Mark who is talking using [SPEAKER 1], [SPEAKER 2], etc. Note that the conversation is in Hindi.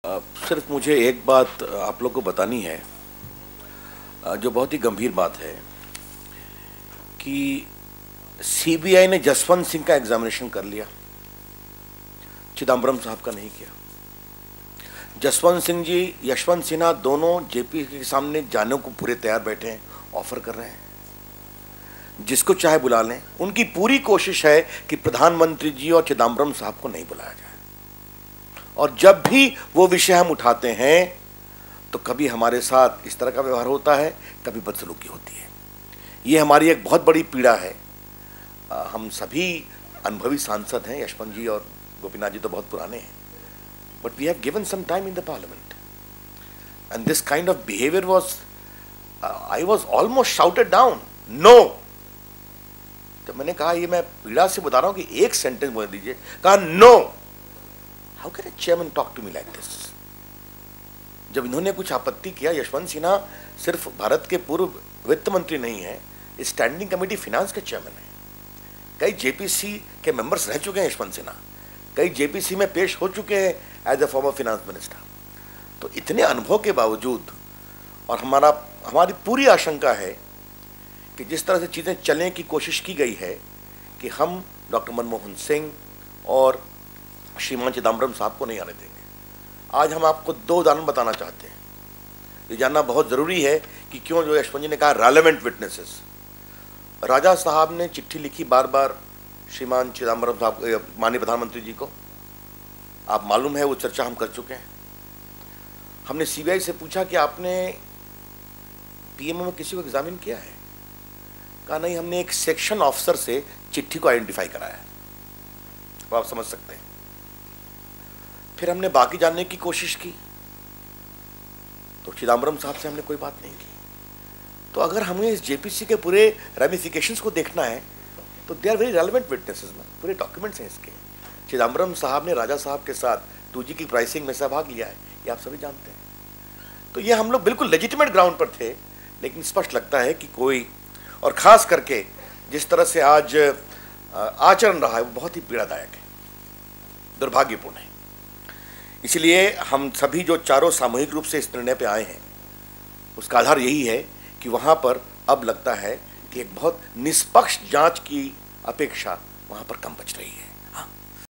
[SPEAKER 1] सिर्फ मुझे एक बात आप लोग को बतानी है, जो बहुत ही गंभीर बात है कि सीबीआई ने जसवंत सिंह का एग्जामिनेशन कर लिया, चिदम्बरम साहब का नहीं किया। जसवंत सिंह जी, यशवंत सिन्हा दोनों जेपी के सामने जाने को पूरे तैयार बैठे हैं, ऑफर कर रहे हैं, जिसको चाहे बुला लें। उनकी पूरी कोशिश है कि प्रधानमंत्री जी और चिदम्बरम साहब को नहीं बुलाया जाए, और जब भी वो विषय हम उठाते हैं तो कभी हमारे साथ इस तरह का व्यवहार होता है, कभी बदसलूकी होती है। ये हमारी एक बहुत बड़ी पीड़ा है। हम सभी अनुभवी सांसद हैं, यशवंत जी और गोपीनाथ जी तो बहुत पुराने हैं, but we have given some time in the parliament and this kind of behaviour was, I was almost shouted down, no. तो मैंने कहा, ये मैं पीड़ा से बता रहा हूं कि एक सेंटेंस बोल दीजिए, कहा no. How can a chairman talk to me like this? जब इन्होंने कुछ आपत्ति किया, यशवंत सिन्हा सिर्फ भारत के पूर्व वित्त मंत्री नहीं है, स्टैंडिंग कमेटी फिनांस के चेयरमैन है, कई जेपीसी के मेंबर्स रह चुके हैं यशवंत सिन्हा, कई जेपीसी में पेश हो चुके हैं as a former finance minister. तो इतने अनुभव के बावजूद, और हमारी पूरी आशंका है कि जिस तरह से चीज़ें चलने की कोशिश की गई है कि हम डॉक्टर मनमोहन सिंह और श्रीमान चिदम्बरम साहब को नहीं आने देंगे। आज हम आपको दो उदाहरण बताना चाहते हैं। ये जानना बहुत ज़रूरी है कि क्यों, जो यशवंत जी ने कहा रेलेवेंट विटनेसेस। राजा साहब ने चिट्ठी लिखी बार बार श्रीमान चिदम्बरम साहब, माननीय प्रधानमंत्री जी को, आप मालूम है वो चर्चा हम कर चुके हैं। हमने सीबीआई से पूछा कि आपने पीएमओ में किसी को एग्जामिन किया है? कहा नहीं, हमने एक सेक्शन ऑफिसर से चिट्ठी को आइडेंटिफाई कराया है। तो आप समझ सकते हैं। फिर हमने बाकी जानने की कोशिश की तो चिदम्बरम साहब से हमने कोई बात नहीं की। तो अगर हमें इस जेपीसी के पूरे रेमिफिकेशंस को देखना है तो they are very relevant witnesses ना, पूरे डॉक्यूमेंट्स हैं इसके। चिदम्बरम साहब ने राजा साहब के साथ 2G की प्राइसिंग में सहभाग लिया है, ये आप सभी जानते हैं। तो ये हम लोग बिल्कुल लेजिटिमेट ग्राउंड पर थे, लेकिन स्पष्ट लगता है कि कोई, और ख़ास करके जिस तरह से आज आचरण रहा है वो बहुत ही पीड़ादायक है, दुर्भाग्यपूर्ण है। इसलिए हम सभी जो चारों सामूहिक रूप से इस निर्णय पे आए हैं, उसका आधार यही है कि वहाँ पर अब लगता है कि एक बहुत निष्पक्ष जांच की अपेक्षा वहाँ पर कम बच रही है।